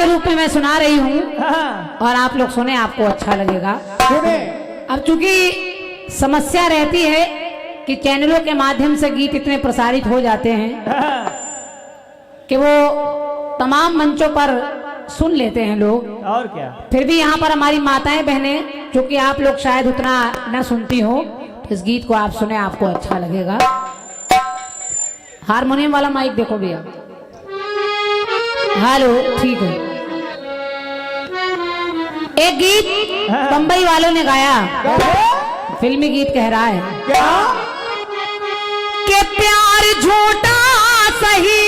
के रूप में मैं सुना रही हूँ और आप लोग सुने, आपको अच्छा लगेगा। सुने। अब चूंकि समस्या रहती है कि चैनलों के माध्यम से गीत इतने प्रसारित हो जाते हैं कि वो तमाम मंचों पर सुन लेते हैं लोग, और क्या। फिर भी यहाँ पर हमारी माताएं बहनें, जो कि आप लोग शायद उतना न सुनती हो, तो इस गीत को आप सुने, आपको अच्छा लगेगा। हारमोनियम वाला माइक देखो भैया। हेलो, ठीक है। एक गीत बंबई वालों ने गाया, फिल्मी गीत कह रहा है क्या कि प्यार झूठा सही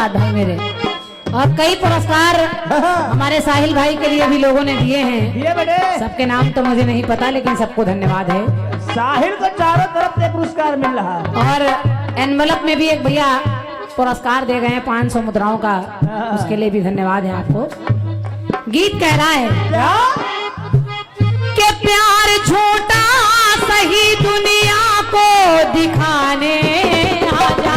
भाई मेरे। और कई पुरस्कार हमारे साहिल भाई के लिए भी लोगों ने दिए हैं। सबके नाम तो मुझे नहीं पता, लेकिन सबको धन्यवाद है। साहिल को चारों तरफ से पुरस्कार मिल रहा है। और एनवलप में भी एक भैया पुरस्कार दे गए हैं 500 मुद्राओं का, उसके लिए भी धन्यवाद है आपको। गीत कह रहा है कि प्यार झूठा सही दुनिया को दिखाने आजा,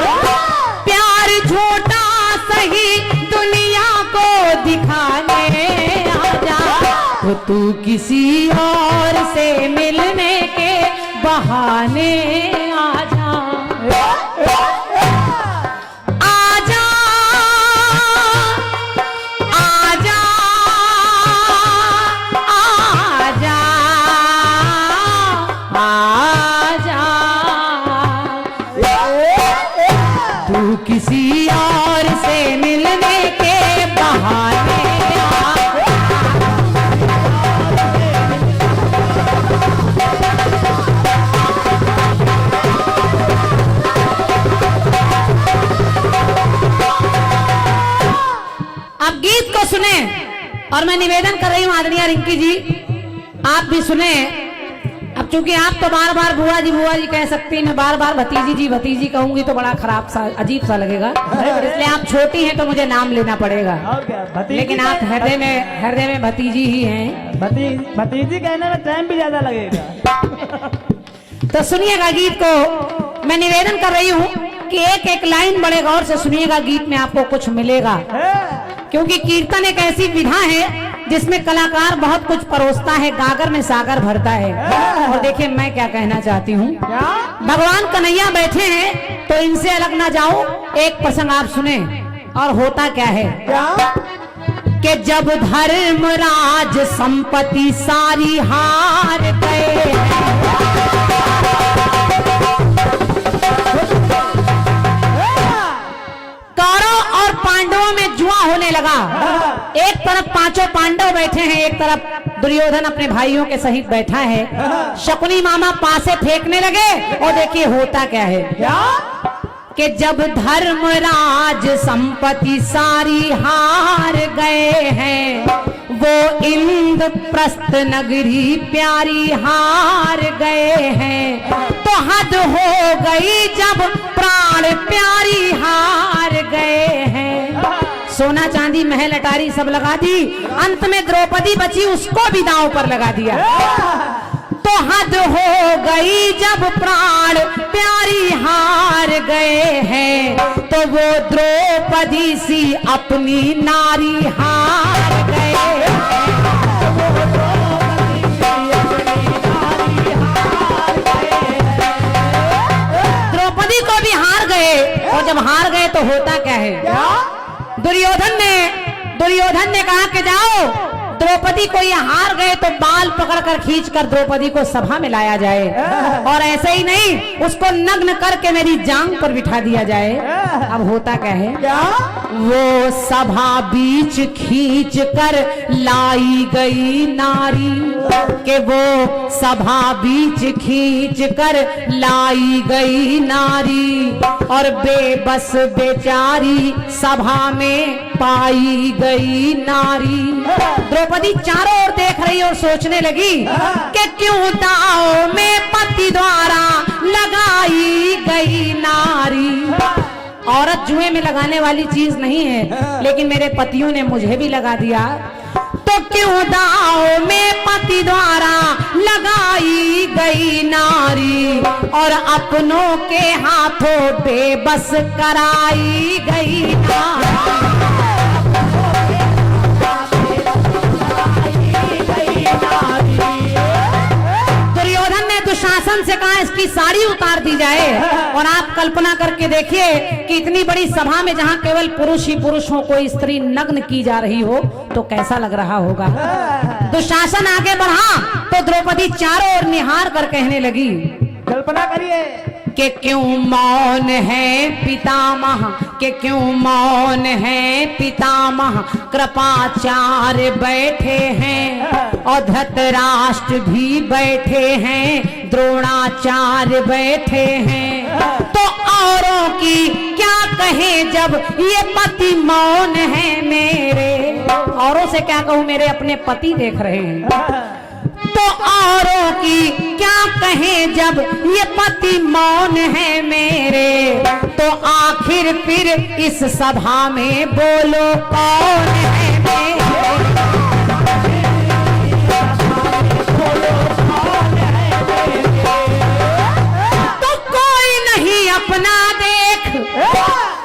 प्यार झूठा सही दुनिया को दिखाने आजा, तो तू किसी और से मिलने के बहाने आजा, आजा आजा आजा आजा, तू किसी और से मिलने के बहाने अब गीत को सुने। और मैं निवेदन कर रही हूँ आदरणीय रिंकी जी, आप भी सुने। अब चूंकि आप तो बार बार बुआ जी कह सकती हैं, मैं बार बार भतीजी कहूंगी तो बड़ा खराब सा, अजीब सा लगेगा, इसलिए आप छोटी हैं तो मुझे नाम लेना पड़ेगा। लेकिन आप हृदय में भतीजी ही हैं। भतीजी कहने में टाइम भी ज्यादा लगेगा। तो सुनिएगा गीत को। मैं निवेदन कर रही हूँ कि एक एक लाइन बड़े गौर से सुनिएगा, गीत में आपको कुछ मिलेगा। क्योंकि कीर्तन एक ऐसी विधा है जिसमें कलाकार बहुत कुछ परोसता है, गागर में सागर भरता है। और देखिए मैं क्या कहना चाहती हूँ, भगवान कन्हैया बैठे हैं तो इनसे अलग ना जाओ। एक प्रसंग आप सुने। और होता क्या है कि जब धर्मराज संपत्ति सारी हार गए, कौरव और पांडवों में जुआ होने लगा। एक तरफ पांचों पांडव बैठे हैं, एक तरफ दुर्योधन अपने भाइयों के सहित बैठा है। शकुनी मामा पासे फेंकने लगे। और देखिए होता क्या है कि जब धर्मराज संपत्ति सारी हार गए हैं, वो इंद्रप्रस्थ नगरी प्यारी हार गए हैं, तो हद हो गई जब प्राण प्यारी हार गए हैं। सोना चांदी महल अटारी सब लगा दी, अंत में द्रौपदी बची, उसको भी दांव पर लगा दिया। तो हद हो गई जब प्राण प्यारी हार गए हैं, तो वो द्रौपदी सी अपनी नारी हार गए। द्रौपदी को भी हार गए, और जब हार गए तो होता क्या है, दुर्योधन ने कहा कि जाओ द्रौपदी को ये हार गए तो बाल पकड़कर खींचकर द्रौपदी को सभा में लाया जाए, और ऐसे ही नहीं उसको नग्न करके मेरी जांग पर बिठा दिया जाए। अब होता क्या है, वो सभा बीच खींच कर लाई गई नारी, कि वो सभा बीच खींच कर लाई गई नारी, और बेबस बेचारी सभा में पाई गई नारी। द्रौपदी चारों ओर देख रही और सोचने लगी कि क्यों दांव में पति द्वारा लगाई गई नारी। औरत जुए में लगाने वाली चीज नहीं है, लेकिन मेरे पतियों ने मुझे भी लगा दिया, तो क्यों दांव में पति द्वारा लगाई गई नारी, और अपनों के हाथों बेबस कराई गई नारी। दुर्योधन ने दुशासन से कहा इसकी साड़ी उतार दी जाए, और आप कल्पना करके देखिए कि इतनी बड़ी सभा में जहां केवल पुरुष ही पुरुष हो, कोई स्त्री नग्न की जा रही हो तो कैसा लग रहा होगा। दुशासन आगे बढ़ा तो द्रौपदी चारों ओर निहार कर कहने लगी, कल्पना करिए कि क्यों मौन है पितामह, कि क्यों मौन है पितामह, कृपाचार्य बैठे हैं और धृतराष्ट्र भी बैठे हैं, द्रोणाचार्य बैठे हैं, तो औरों की क्या कहें जब ये पति मौन है मेरे। औरों से क्या कहूं, मेरे अपने पति देख रहे हैं, तो औरों की क्या कहें जब ये पति मौन है मेरे, तो आखिर फिर इस सभा में बोलो कौन है मेरे। तो कोई नहीं अपना देख,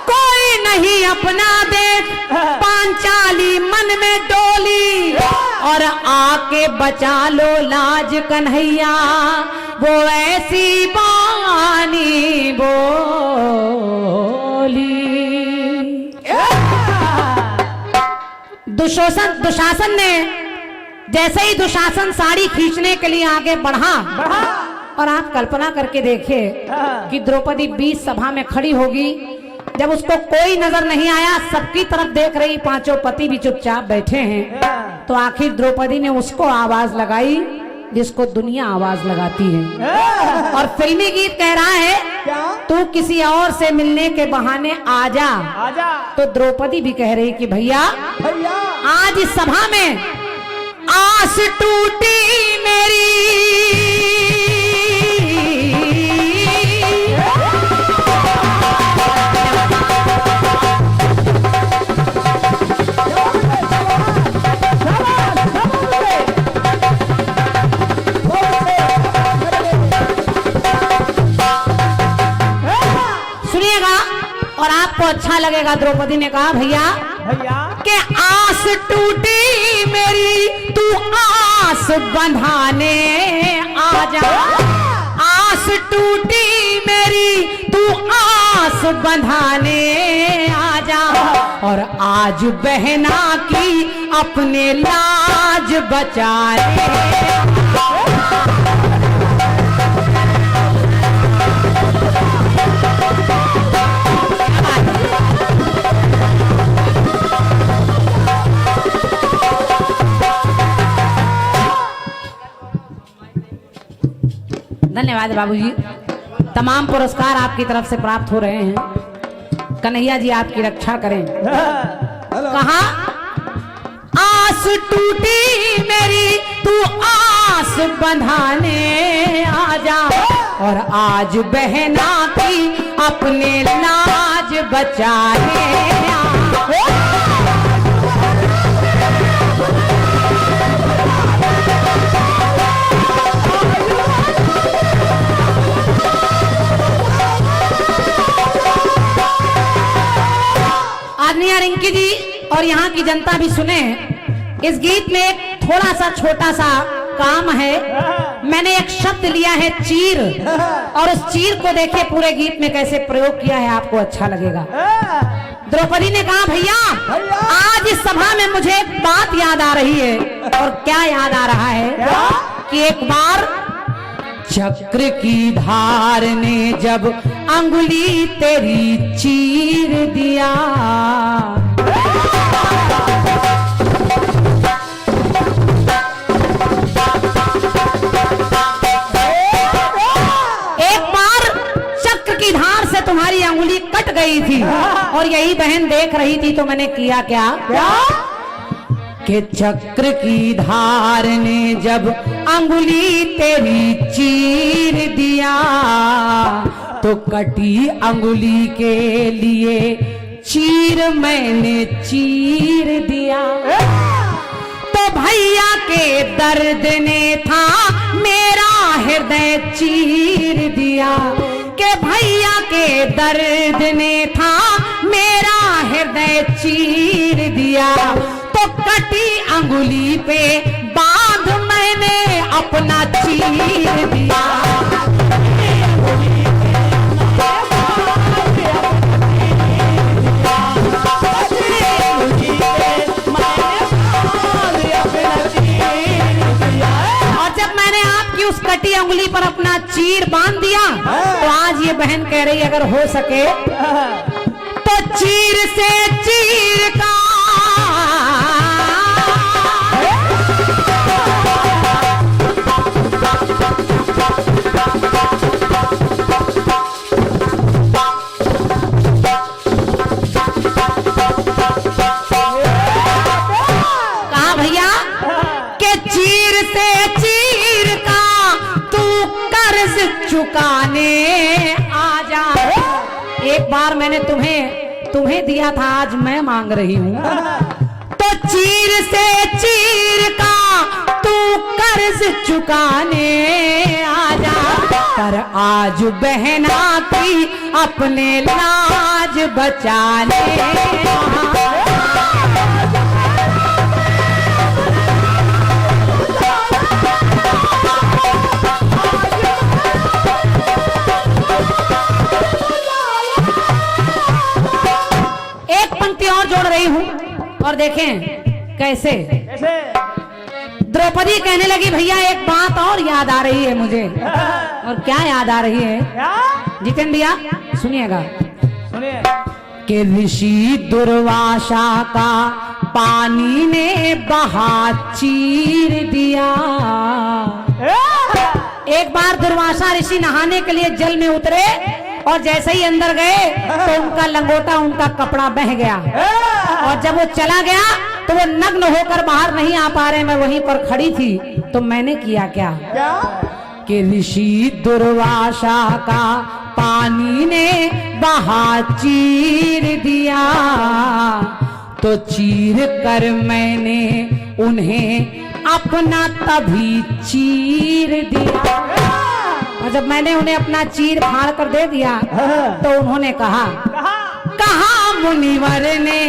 कोई नहीं अपना देख, पांचाली मन में डोली, और आके बचा लो लाज कन्हैया, वो ऐसी बानी बोली। दुशासन ने जैसे ही दुशासन साड़ी खींचने के लिए आगे बढ़ा, और आप कल्पना करके देखिए कि द्रौपदी बीच सभा में खड़ी होगी, जब उसको कोई नजर नहीं आया, सबकी तरफ देख रही, पांचों पति भी चुपचाप बैठे हैं, तो आखिर द्रौपदी ने उसको आवाज लगाई जिसको दुनिया आवाज लगाती है, और फिल्मी गीत कह रहा है तू किसी और से मिलने के बहाने आजा। तो द्रौपदी भी कह रही कि भैया आज इस सभा में आस टूटी मेरी, और आपको अच्छा लगेगा। द्रौपदी ने कहा भैया कि आस टूटी मेरी, तू आस बंधाने आजा, आस टूटी मेरी, तू आस बंधाने आजा, और आज बहना की अपने लाज बचाने। धन्यवाद बाबूजी, तमाम पुरस्कार आपकी तरफ से प्राप्त हो रहे हैं। कन्हैया जी आपकी रक्षा करें। कहा आस टूटी मेरी, तू आस बंधाने आजा, और आज बहना की अपने लाज बचाने आ। भैया रिंकी जी और यहाँ की जनता भी सुने, इस गीत में एक थोड़ा सा छोटा सा काम है। मैंने एक शब्द लिया है चीर, और उस चीर को देखे पूरे गीत में कैसे प्रयोग किया है, आपको अच्छा लगेगा। द्रौपदी ने कहा भैया आज इस सभा में मुझे एक बात याद आ रही है। और क्या याद आ रहा है कि एक बार चक्र की धार ने जब अंगुली तेरी चीर दिया, तुम्हारी अंगुली कट गई थी और यही बहन देख रही थी, तो मैंने किया क्या कि चक्र की धार ने जब अंगुली तेरी चीर दिया, तो कटी अंगुली के लिए चीर मैंने चीर दिया। तो भैया के दर्द ने था मेरा हृदय चीर दिया, के भैया के दर्द ने था मेरा हृदय चीर दिया। तो कटी अंगुली पे बांध मैंने अपना चीर दिया। उस कटी अंगुली पर अपना चीर बांध दिया, तो आज ये बहन कह रही अगर हो सके तो चीर से चीर का कहा भैया के चीर से चीर का कर्ज चुकाने आ जा। एक बार मैंने तुम्हें दिया था, आज मैं मांग रही हूँ। तो चीर से चीर का तू कर्ज चुकाने आ जा। पर आज बहना की अपने लाज बचाने और जोड़ रही हूँ। और देखें कैसे द्रौपदी कहने लगी भैया एक बात और याद आ रही है मुझे। और क्या याद आ रही है जितेंद्र भैया सुनिएगा। सुनिए कि ऋषि दुर्वासा का पानी ने बहा चीर दिया। एक बार दुर्वासा ऋषि नहाने के लिए जल में उतरे और जैसे ही अंदर गए तो उनका लंगोटा उनका कपड़ा बह गया, और जब वो चला गया तो वो नग्न होकर बाहर नहीं आ पा रहे। मैं वहीं पर खड़ी थी, तो मैंने किया क्या कि ऋषि दुर्वासा का पानी ने बहा चीर दिया, तो चीर कर मैंने उन्हें अपना तभी चीर दिया। और जब मैंने उन्हें अपना चीर फाड़ कर दे दिया तो उन्होंने कहा मुनिवर ने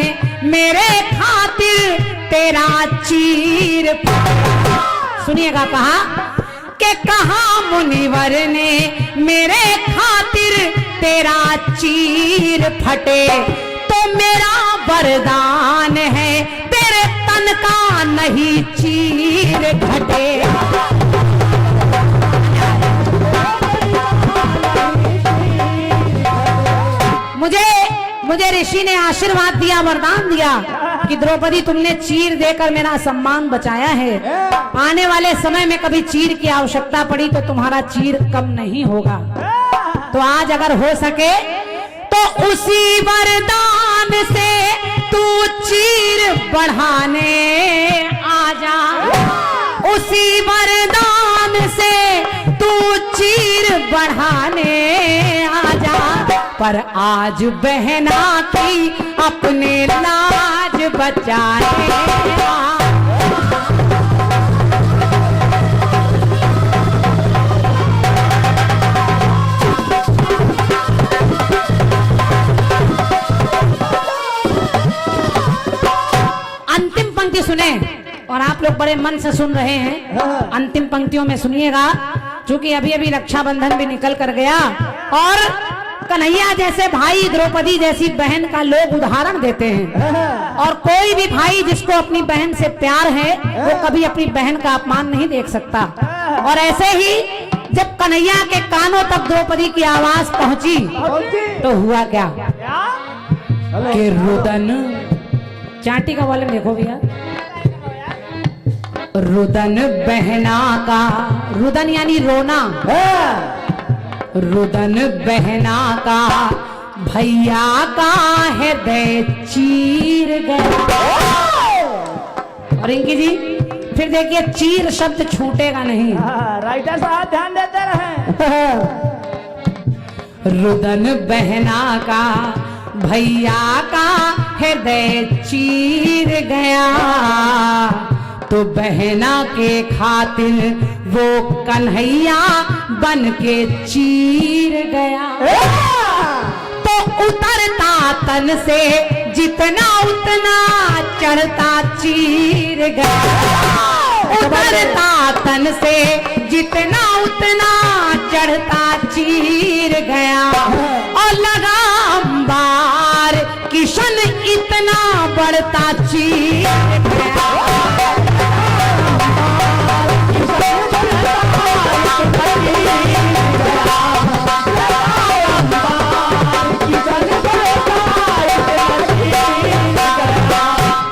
मेरे खातिर तेरा चीर फाड़ा। सुनिएगा कहा मुनिवर ने मेरे खातिर तेरा चीर फटे, तो मेरा वरदान है तेरे तन का नहीं चीर घटे। मुझे ऋषि ने आशीर्वाद दिया, वरदान दिया कि द्रौपदी तुमने चीर देकर मेरा सम्मान बचाया है। आने वाले समय में कभी चीर की आवश्यकता पड़ी तो तुम्हारा चीर कम नहीं होगा। तो आज अगर हो सके तो उसी वरदान से तू चीर बढ़ाने आ जा। उसी वरदान से तू चीर बढ़ाने आ जा। पर आज बहना की अपने लाज बचाने आ। सुने और आप लोग बड़े मन से सुन रहे हैं, अंतिम पंक्तियों में सुनिएगा, क्योंकि अभी अभी रक्षाबंधन भी निकल कर गया और कन्हैया जैसे भाई, द्रौपदी जैसी बहन का लोग उदाहरण देते हैं। और कोई भी भाई जिसको अपनी बहन से प्यार है वो कभी अपनी बहन का अपमान नहीं देख सकता। और ऐसे ही जब कन्हैया के कानों तक द्रौपदी की आवाज पहुंची तो हुआ क्या कि रुदन, चांटी का वॉल्यूम देखो भैया, रुदन बहना का, रुदन यानी रोना, रुदन बहना का भैया का हृदय चीर गया। और इनकी जी फिर देखिए, चीर शब्द छूटेगा नहीं। राइटर साहब ध्यान देते रहे। रुदन बहना का भैया का हृदय चीर गया, तो बहना के खातिर वो कन्हैया बन के चीर गया। तो उतरता तन से जितना उतना चढ़ता चीर गया, उतरता तन से जितना उतना चढ़ता चीर गया। और लगा अंबार किशन इतना बढ़ता चीर गया।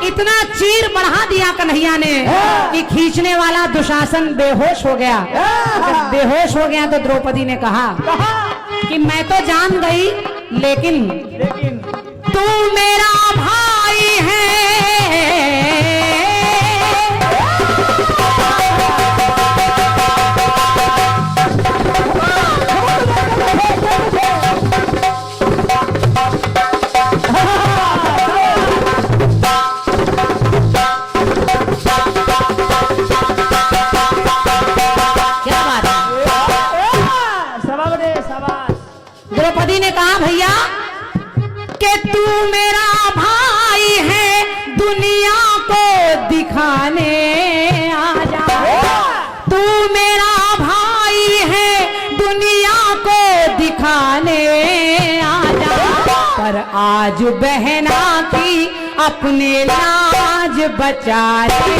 इतना चीर बढ़ा दिया कन्हैया ने कि खींचने वाला दुशासन बेहोश हो गया। जब बेहोश हो गया तो द्रौपदी ने कहा कि मैं तो जान गई, लेकिन तू मेरा भाई है। द्रौपदी ने कहा भैया कि तू मेरा भाई है, दुनिया को दिखाने आ जा। तू मेरा भाई है, दुनिया को दिखाने आ जा। पर आज बहना की अपने लाज बचा ले।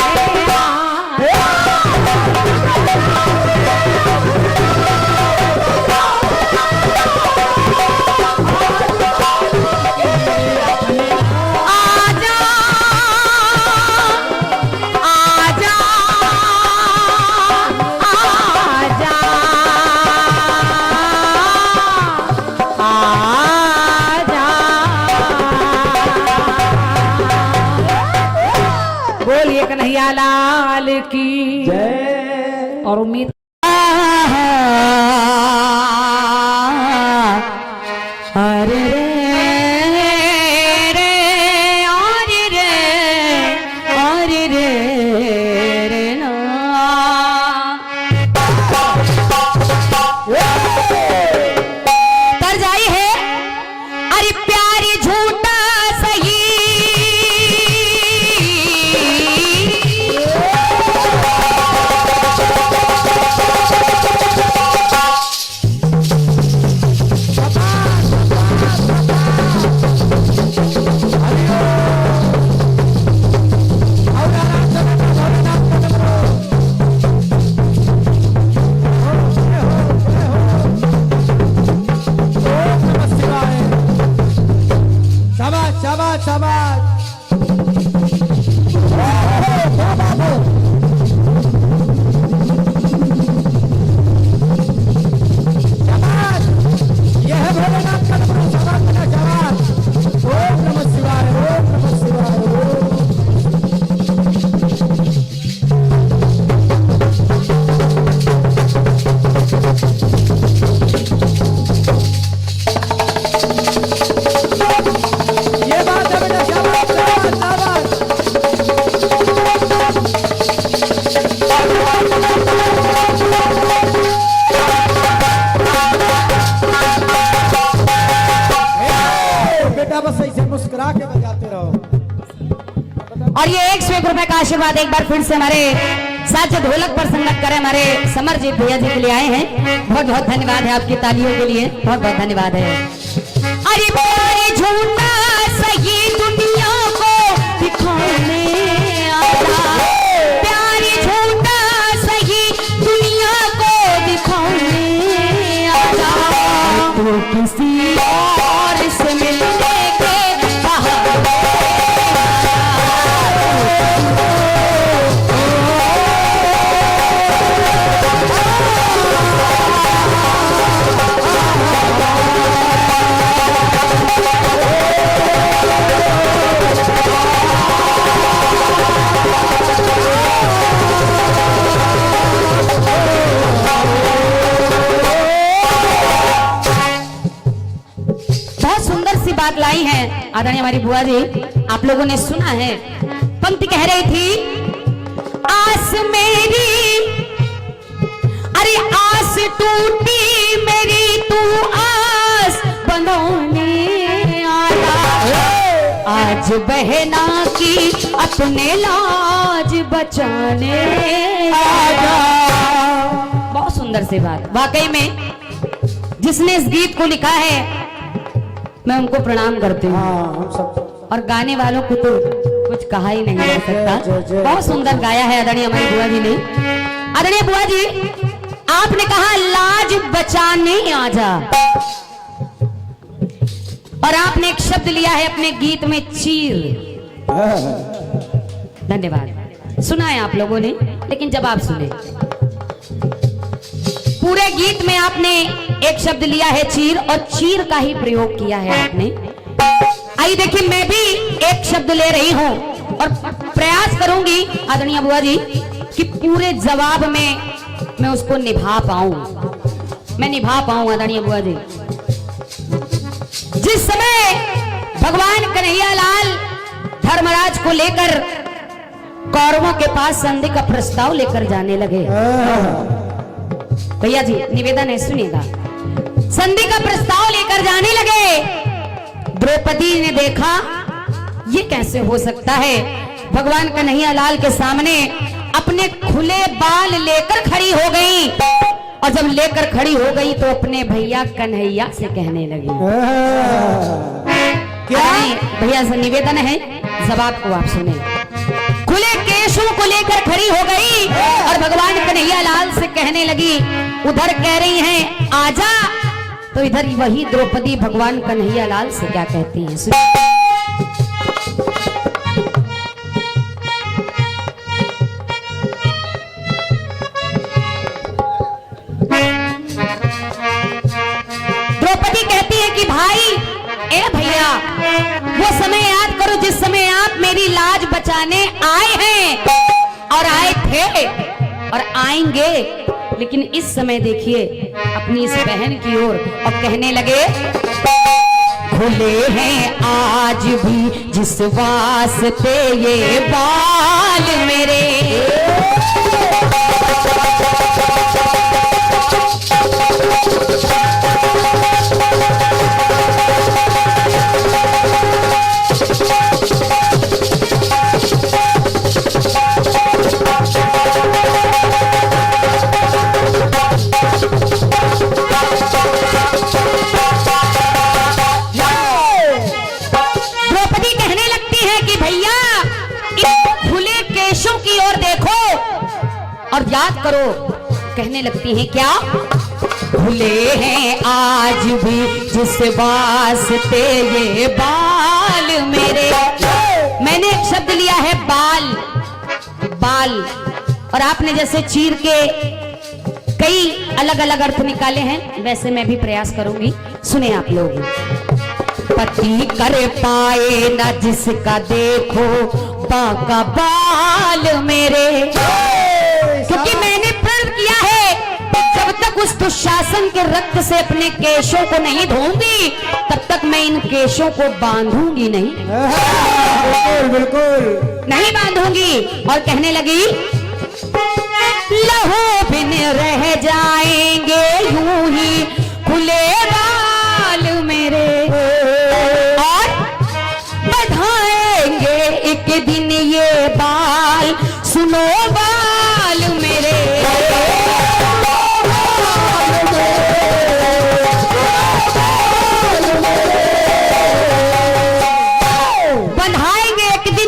बोलिए कन्हैया लाल की जय। और उम्मीद अरे रे और रे ना। तर जाई है अरे प्यारी झूठा सही, बस ऐसे मुस्कुरा के बजाते रहो। और ये 101 रुपए का आशीर्वाद एक बार फिर से हमारे साथ जो ढोलक पर संगत करे हमारे समरजीत भैया जी के लिए आए हैं। बहुत बहुत धन्यवाद है आपकी तालियों के लिए, बहुत बहुत धन्यवाद है। अरे प्यारे झूठा सही दुनिया को दिखाने आया, प्यारे झूठा सही दुनिया को दिखाने आया, तो किसी और से मिलने के बहाने बात लाई है आदरणीय हमारी बुआ जी। आप लोगों ने सुना है, पंक्ति कह रही थी, आस मेरी, अरे आस टूटी मेरी, तू आस बनाने आया, आज बहना की अपने लाज बचाने आया। बहुत सुंदर सी बात, वाकई में जिसने इस गीत को लिखा है मैं उनको प्रणाम करती हूँ। और गाने वालों को तो कुछ कहा ही नहीं जा सकता, बहुत सुंदर गाया है आदरणीय हमारी बुआ जी ने। आदरणीय बुआ जी, आपने कहा लाज बचाने आजा, और आपने एक शब्द लिया है अपने गीत में, चीर। धन्यवाद। सुना है आप लोगों ने, लेकिन जब आप सुने पूरे गीत में आपने एक शब्द लिया है चीर, और चीर का ही प्रयोग किया है आपने। आइए देखिए, मैं भी एक शब्द ले रही हूं और प्रयास करूंगी आदरणीय बुआ जी कि पूरे जवाब में मैं उसको निभा पाऊं, मैं निभा पाऊं आदरणीय बुआ जी। जिस समय भगवान कन्हैया लाल धर्मराज को लेकर कौरवों के पास संधि का प्रस्ताव लेकर जाने लगे, भैया जी निवेदन है सुनिएगा, संधि का प्रस्ताव लेकर जाने लगे। द्रौपदी ने देखा ये कैसे हो सकता है, भगवान कन्हैया लाल के सामने अपने खुले बाल लेकर खड़ी हो गई, और जब लेकर खड़ी हो गई तो अपने भैया कन्हैया से कहने लगी, क्या भैया से निवेदन है, जवाब को आप सुने। खुले केशों को लेकर खड़ी हो गई और भगवान कन्हैया लाल से कहने लगी, उधर कह रही हैं आजा, तो इधर वही द्रौपदी भगवान कन्हैया लाल से क्या कहती हैं। द्रौपदी कहती है कि भाई, ए भैया, वो समय याद करो जिस समय आप मेरी लाज बचाने आए हैं, और आए थे और आएंगे, लेकिन इस समय देखिए अपनी इस बहन की ओर और कहने लगे, खुले हैं आज भी जिस वास्ते ये बाल मेरे, और याद करो कहने लगती हैं क्या, भूले हैं आज भी जिस वास्ते ये बाल मेरे। मैंने एक शब्द लिया है बाल, बाल, और आपने जैसे चीर के कई अलग अलग अर्थ निकाले हैं, वैसे मैं भी प्रयास करूंगी, सुने आप लोग। पति कर पाए ना जिसका देखो बाका बाल मेरे, क्योंकि मैंने प्रण किया है जब तक उस दुशासन के रक्त से अपने केशों को नहीं धोऊंगी तब तक मैं इन केशों को बांधूंगी नहीं, बिल्कुल बिल्कुल नहीं बांधूंगी। और कहने लगी, लहू बिन रह जाएंगे यूं ही खुले बाल मेरे, और बढ़ाएंगे एक दिन ये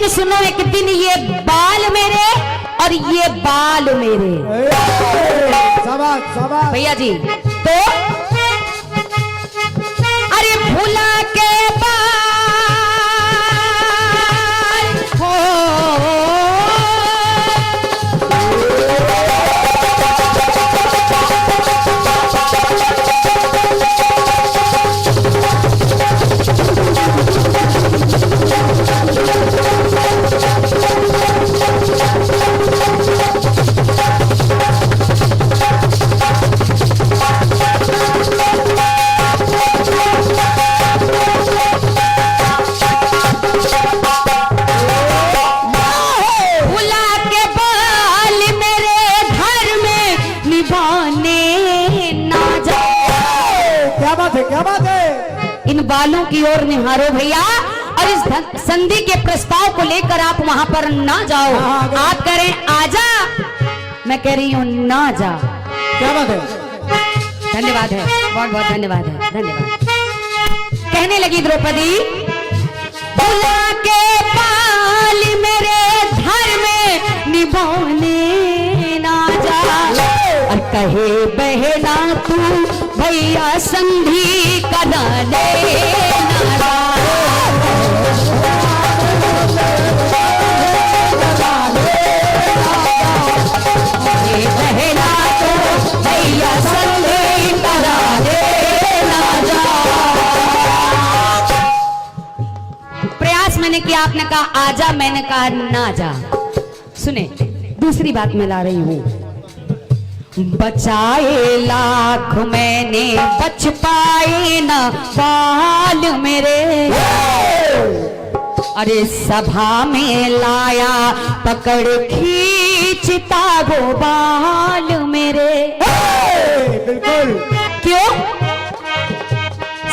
लेकिन सुनो एक दिन ये बाल मेरे और ये बाल मेरे। शाबाश शाबाश भैया जी तो अरे भूला के बाल हो क्या बात है। इन बालों की ओर निहारो भैया और इस संधि के प्रस्ताव को लेकर आप वहां पर ना जाओ। आप कह रहे हैं आजा, मैं कह रही हूं ना जा। क्या बात है। धन्यवाद है, बहुत बहुत धन्यवाद है, धन्यवाद। कहने लगी द्रौपदी भुला के बाल मेरे घर में निभाने ना जा और कहे बहना तू भैया संधि कराने ना जा। ये बहना तो भैया संधि कराने ना जा। प्रयास मैंने किया, आपने कहा आजा, मैंने कहा ना जा। सुने दूसरी बात मैं ला रही हूं। बचाए लाख मैंने बच पाए न बाल मेरे, अरे सभा में लाया पकड़ खींचता वो बाल मेरे। बिल्कुल क्यों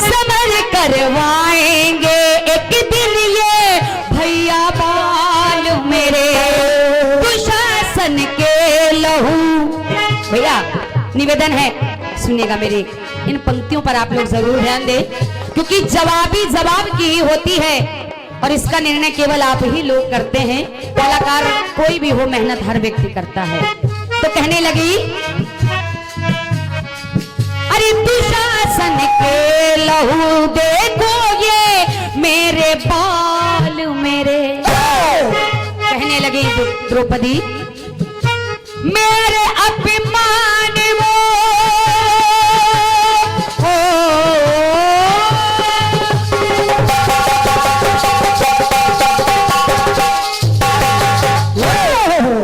समर करवाएंगे एक दिन ये भैया बाल मेरे, दुशासन के लहू। भैया निवेदन है, सुनिएगा मेरी इन पंक्तियों पर आप लोग जरूर ध्यान दें, क्योंकि जवाबी जवाब की ही होती है और इसका निर्णय केवल आप ही लोग करते हैं। कलाकार कोई भी हो, मेहनत हर व्यक्ति करता है। तो कहने लगी अरे दुशासन के लहू देखो ये मेरे बाल मेरे। कहने लगी द्रौपदी मेरे अभिमान वो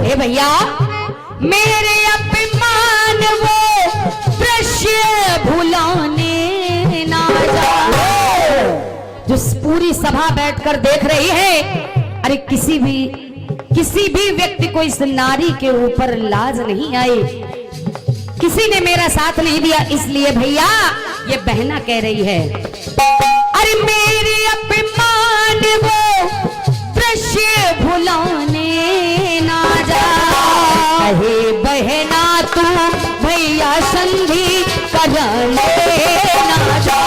हे भैया मेरे अभिमान वो दृश्य भुलाने ना जा। जो पूरी सभा बैठकर देख रही है, अरे किसी भी व्यक्ति को इस नारी के ऊपर लाज नहीं आई, किसी ने मेरा साथ नहीं दिया, इसलिए भैया ये बहना कह रही है अरे मेरे अभिमान वो दृश्य भुलाने ना जा। कहे बहना तू भैया संधि कराने ना जा।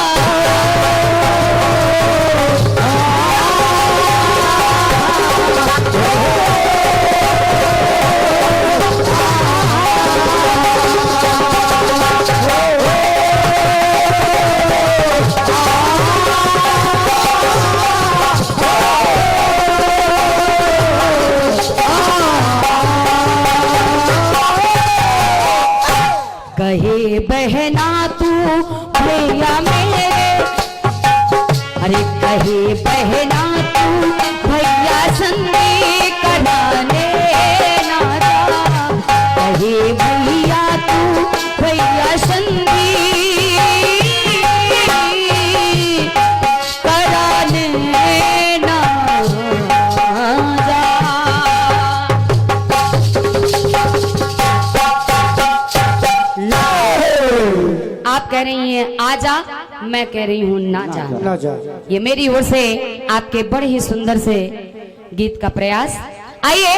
कहे बहना तू भैया मेरे, अरे कहे बहना तू भैया संधि कराने ना जा। कहे भैया तू भैया संधि कराने ना जा। आप कह रही हैं आजा, मैं कह रही हूं ना जा। ना जा। ये मेरी ओर से आपके बड़े ही सुंदर से गीत का प्रयास। आइए